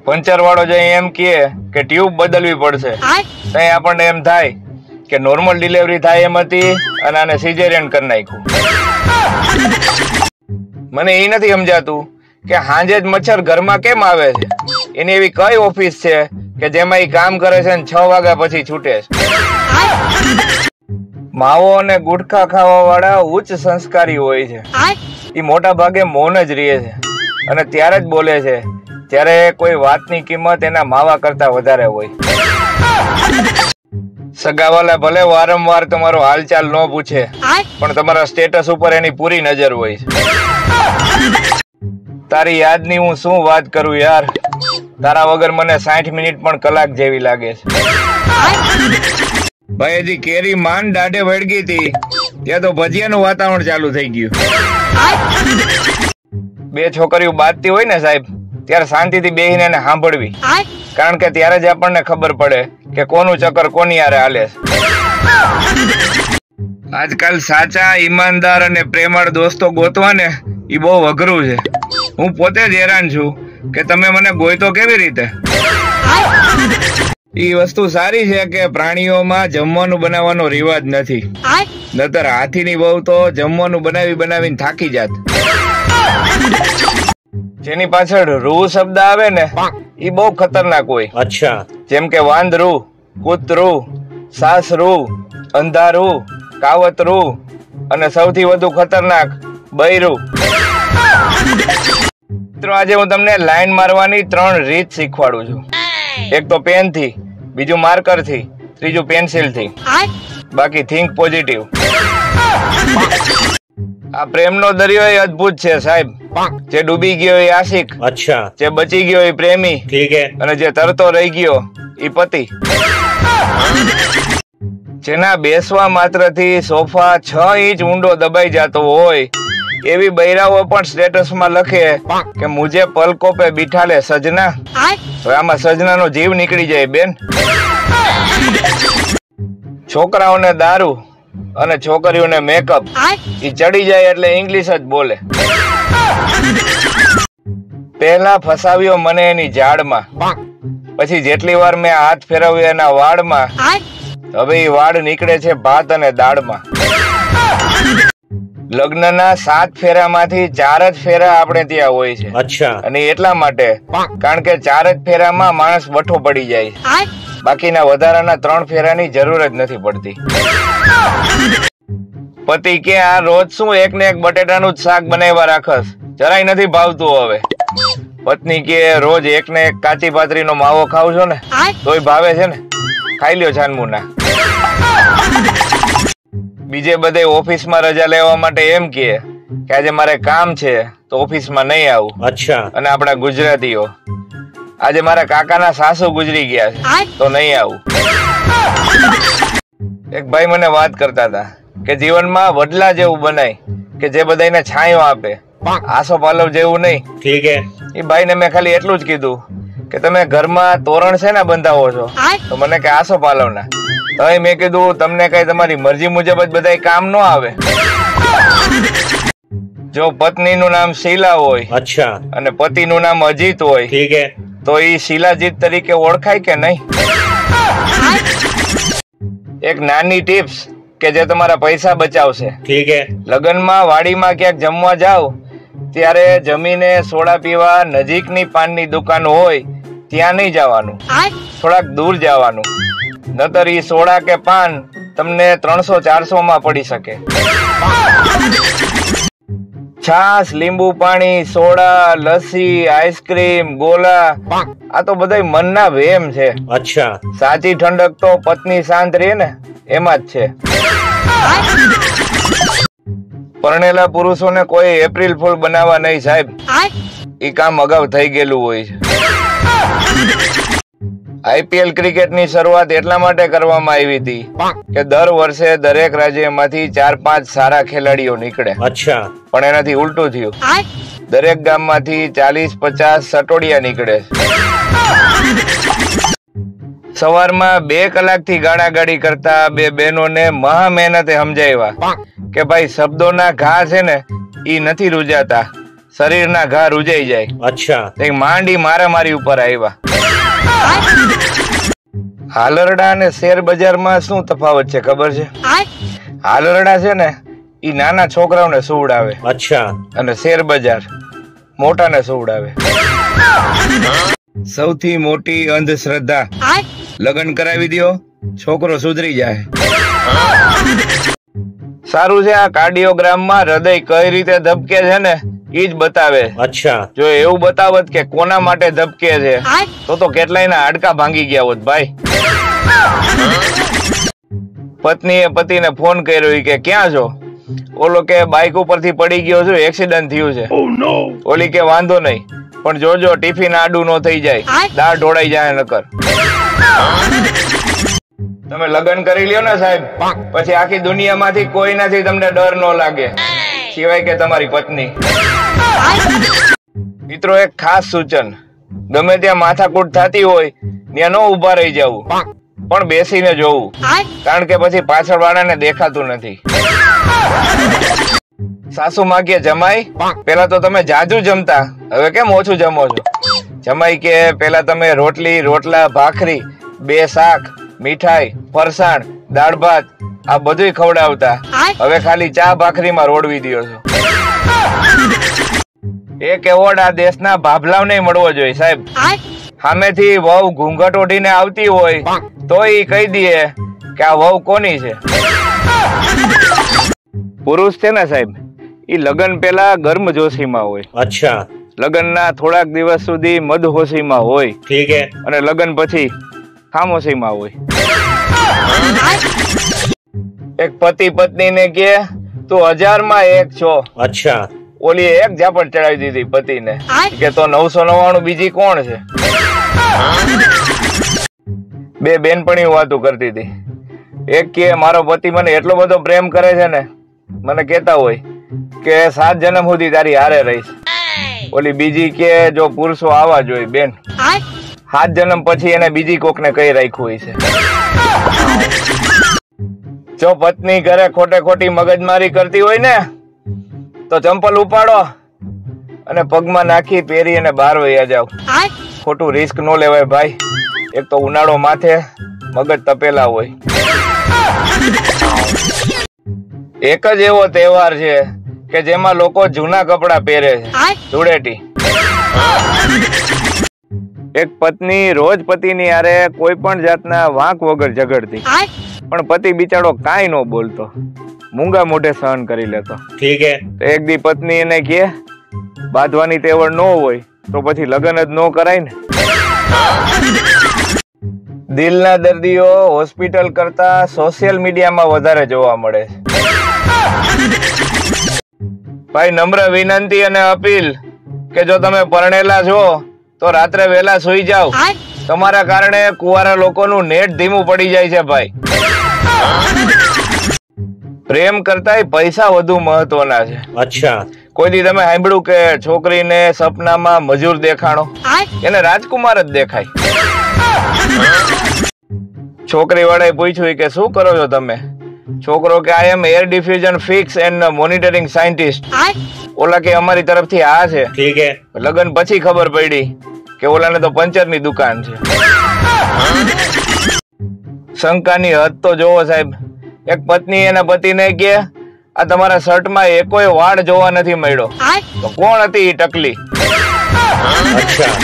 Puncture વાળો જઈ એમ કહે કે ટ્યુબ બદલવી પડશે, તઈ આપણને એમ થાય કે નોર્મલ ડિલિવરી થાય એમ હતી અને આને સિઝેરિયન કરી નાખ્યું. મને એ નથી સમજાતું કે હાંજે જ મચ્છર ઘરમાં કેમ આવે છે. એની એવી કઈ ઓફિસ છે કે જેમાં એ કામ કરે છે ને 6 વાગ્યા પછી છૂટે છે. માવો અને ગુટખા ખાવા વાળા ઉચ્ચ સંસ્કારી હોય છે. એ મોટા ભાગે મૌન જ રહે છે અને ત્યારે જ બોલે છે ત્યારે કોઈ વાતની કિંમત એના માવા કરતા વધારે હોય. સગાવાલા ભલે વારંવાર તમારો હાલચાલ ન પૂછે, પણ તમારા સ્ટેટસ ઉપર એની પૂરી નજર હોય છે. તારી યાદની હું શું વાત કરું યાર, તારા વગર મને 60 મિનિટ પણ કલાક જેવી લાગે છે. ભાઈ હજી કેરી માન દાઢે વળગી હતી ત્યાં તો ભજીયાનું વાતાવરણ ચાલુ થઈ ગયું. બે છોકરીઓ બાંધતી હોય ને સાહેબ, ત્યારે શાંતિથી બેહીને એને સાંભળવી, કારણ કે ત્યારે જ આપણને ખબર પડે કે કોનું ચક્કર કોની હારે હાલે છે. આજકાલ સાચા ઈમાનદાર અને પ્રેમાળ દોસ્તો ગોતવા ને એ બહુ અઘરું છે. હું પોતે જ હેરાન છું કે તમે મને ગોઈતો કેવી રીતે. એ વસ્તુ સારી છે કે પ્રાણીઓમાં જમવાનું બનાવવાનો રિવાજ નથી, નતર હાથીની બહુ તો જમવાનું બનાવીને થાકી જાત. જેની પાછળ રૂ શબ્દ આવે ને એ બહુ ખતરનાક હોય. અચ્છા. જેમ કે વાંદરું, કૂતરું, સાસરું, અંધારું, કાવતરું અને સૌથી વધુ ખતરનાક બૈરું. મિત્રો આજે હું તમને લાઈન મારવાની 3 રીત શીખવાડું છું. એક તો પેન થી, બીજું માર્કર થી, ત્રીજું પેન્સિલ થી. બાકી થિંક પોઝિટિવ. આ પ્રેમનો દરિયો એ અદ્ભુત છે સાહેબ. જે ડૂબી ગયો એ આશિક, અચ્છા, જે બચી ગયો એ પ્રેમી, ઠીક હે, અને જે તરતો રહી ગયો એ પતિ. જેના બેસવા માત્રથી સોફા 6 ઇંચ ઊંડો દબાઈ જતો હોય એવી બૈરાઓ પણ સ્ટેટસમાં લખે કે મુજે પલકો પે બિઠા લે સજના. તો આમાં સજનાનો જીવ નીકળી જાય બેન. છોકરાઓને દારૂ અને છોકરીઓને મેકઅપ એ ચડી જાય એટલે ઇંગ્લિશ જ બોલે. પહેલા ફસાવ્યો મને એની ઝાડમાં, પછી જેટલી વાર મેં હાથ ફેરવ્યો એના વાળમાં, હવે એ વાળ નીકળે છે ભાત અને દાળમાં. લગ્નના 7 ફેરામાંથી 4 જ ફેરા આપણે ત્યાં હોય છે. અચ્છા. અને એટલા માટે કારણ કે 4 જ ફેરામાં માણસ વઠો પડી જાય છે. બાકીના વધારાના 3 ફેરાની જરૂર જ નથી પડતી. પતિ કે આ રોજ શું એક ને એક બટેટાનું જ શાક બનાવ્યા રાખસ, જરાય નથી ભાવતું હવે. પત્ની કે રોજ એક ને એક કાચી પાતરીનો માવો ખાવ છો ને તોય ભાવે છે ને, ખાઈ લ્યો છાનમુના. બીજે બધે ઓફિસમાં રજા લેવા માટે એમ કે આજે મારે કામ છે તો ઓફિસમાં નહીં આવું. અચ્છા. અને આપણા ગુજરાતીઓ આજે મારા કાકાના સાસુ ગુજરી ગયા છે તો નહીં આવું. એક ભાઈ મને વાત કરતા હતા કે જીવનમાં વડલા જેવું બનાય કે જે બધાને છાંયો આપે, આસો પાલવ જેવું નહીં. ઠીક હે. એ ભાઈને મેં ખાલી એટલું જ કીધું કે તમે ઘરમાં તોરણ છે ને બંધાવો છો, તો મને કે આસો પાલવના. તો મેં કીધું તમને કઈ તમારી મરજી મુજબ જ બધા કામ ન આવે. જો પત્નીનું નામ શીલા હોય, અચ્છા, અને પતિનું નામ અજીત હોય, ઠીક હે, તો એ શીલાજીત તરીકે ઓળખાય કે નહીં? એક નાની ટિપ્સ કે જે તમારા પૈસા બચાવશે. ઠીક હે. લગનમાં વાડીમાં ક્યાંક જમવા જાવ ત્યારે જમીને સોડા પીવા નજીકની પાનની દુકાન હોય ત્યાં નહીં જવાનું, થોડાક દૂર જવાનું. નતર ઈ સોડા કે પાન તમને 300-400 માં પડી શકે. છાસ, લીંબુ પાણી, સોડા, લસ્સી, આઈસ્ક્રીમ, ગોલા આ તો બધા મનના વહેમ છે. અચ્છા. સાચી ઠંડક તો પત્ની શાંત રહે ને એમાં જ છે. પરણેલા પુરુષોને કોઈ એપ્રિલ ફૂલ બનાવવા નહીં સાહેબ, ઈ કામ અગાઉ થઈ ગયેલું હોય છે. IPL ક્રિકેટની શરૂઆત એટલા માટે કરવામાં આવી હતી કે દર વર્ષે દરેક રાજ્યમાંથી 4-5 સારા ખેલાડીઓ નીકળે. અચ્છા. પણ એનાથી ઉલટું થયું, દરેક ગામમાંથી 40-50 સટોડિયા નીકળે. સવારમાં 2 કલાકથી ગાળાગાળી કરતા 2 બહેનોને મહા મહેનતે સમજાવ્યા કે ભાઈ શબ્દોના ઘા છે ને ઈ નથી રૂજાતા, શરીરના ઘા રૂજાઈ જાય. અચ્છા. માંડી મારામારી ઉપર આવ્યા. હાલરડા અને શેર બજારમાં શું તફાવત છે ખબર છે? હાલરડા છે ને ઈ નાના છોકરાઓને સુવડાવે. અચ્છા. અને શેર બજાર મોટાને સુવડાવે. સૌથી મોટી અંધશ્રદ્ધા, લગ્ન કરાવી દો છોકરો સુધરી જાય. સારું છે, આ કાર્ડિયોગ્રામમાં હૃદય કઈ રીતે ધબકે છે ને ઈ જ બતાવે. અચ્છા. જો એવું બતાવત કે કોના માટે ધબકે છે તો કેટલાયના હાડકા ભાંગી ગયા હોત ભાઈ. પત્નીએ પતિને ફોન કર્યો કે ક્યાં છો? ઓલો કે બાઇક ઉપરથી પડી ગયો છું, એક્સિડન્ટ થયું છે. ઓલી કે વાંધો નહીં, પણ જોજો ટિફિન આડું નો થઈ જાય, દાળ ઢોળાઈ જાય નકર. તમે લગ્ન કરી લ્યો ને સાહેબ, પછી આખી દુનિયામાંથી કોઈ નથી તમને ડર નો લાગે સિવાય કે તમારી પત્ની. મિત્રો, એક ખાસ સૂચન, ગમે ત્યાં માથાકૂટ થતી હોય ત્યાં ન ઉભા રહી જવું, પણ બેસીને જોવું, કારણ કે પછી પાછળ વાળાને દેખાતું નથી. સાસુ માં કે જમાઈ, પેલા તો તમે જાજુ જમતા, હવે કેમ ઓછું જમો છો? જમાઈ કે પેલા તમે રોટલી, રોટલા, ભાખરી, 2 શાક, મીઠાઈ, ફરસાણ, દાળ ભાત આ બધું ખવડાવતા, હવે ખાલી ચા ભાખરીમાં રોડવી દો છો. એક એવોર્ડ આ દેશના ભાભલાવને મળવો જોઈએ સાહેબ. સામેથી વહુ ઘૂંઘટ ઓઢીને આવતી હોય તો ઈ કહી દે કે આ વહુ કોની છે. પુરુષ છે ને સાહેબ, ઈ લગ્ન પેલા ગર્મજોશીમાં હોય. અચ્છા. લગ્નના થોડાક દિવસ સુધી મદહોશીમાં હોય. ઠીક હે. અને લગ્ન પછી ખામોશીમાં હોય. એક પતિ પત્નીને કે તું 1000માં 1 છો. અચ્છા. ઓલી એક ઝાપટ ચડાવી દીધી પતિને કે તો 999 બીજી કોણ છે? બે બેનપણીઓ વાતો કરતી હતી. એક કે મારો પતિ મને એટલો બધો પ્રેમ કરે છે ને, મને કેતા હોય કે 7 જન્મ સુધી તારી હારે રહીશ. ઓલી બીજી કે જો પુરુષો આવા જોઈએ બેન, 7 જન્મ પછી એને બીજી કોકને કઈ રાખ્યું હોય છે. જો પત્ની ઘરે ખોટે ખોટી મગજમારી કરતી હોય ને તો ચંપલ ઉપાડો અને પગમાં નાખી પહેરી અને બહાર વયા જાવ. ખોટું રિસ્ક નો લેવાય ભાઈ. એક તો ઉનાળો માથે, મગજ તપેલા હોય. એક જ એવો તહેવાર છે કે જેમાં લોકો જૂના કપડા પહેરે છે, ધૂળેટી. એક પત્ની રોજ પતિની હારે કોઈ પણ જાતના વાંક વગર ઝઘડતી, પણ પતિ બિચારો કાંઈ ન બોલતો, મૂંગા મોઢે સહન કરી લેતો. ઠીક હે. એક દી પત્ની એને કહે બાંધવાની તેવડ ન હોય તો પછી લગ્ન જ ન કરાય ને. દિલના દર્દીઓ હોસ્પિટલ કરતા સોશિયલ મીડિયામાં વધારે જોવા મળે છે. ભાઈ, નમ્ર વિનંતી અને અપીલ કે જો તમે પરણેલા છો તો રાત્રે વહેલા સુઈ જાવ. તમારા કારણે કુંવારા લોકોનું નેટ ધીમું પડી જાય છે ભાઈ. પ્રેમ કરતા પૈસા વધુ મહત્વના છે. અચ્છા. કોઈ દી તમે સાંભળ્યું કે છોકરીને સપનામાં મજૂર દેખાણો? એને રાજકુમાર જ દેખાય. છોકરી વાળાએ પૂછ્યું કે શું કરો છો તમે? છોકરો કે I am air diffusion fix and monitoring scientist. ઓલા કે અમારી તરફથી આ છે. ઠીક હે. લગન પછી ખબર પડી કે ઓલાને તો પંચરની દુકાન છે. શંકાની હદ તો જોવો સાહેબ. એક પત્ની એના પતિને કે આ તમારા શર્ટમાં એકોય વાળ જોવા નથી મળ્યો. તો કોણ હતી એ ટકલી? અચ્છા.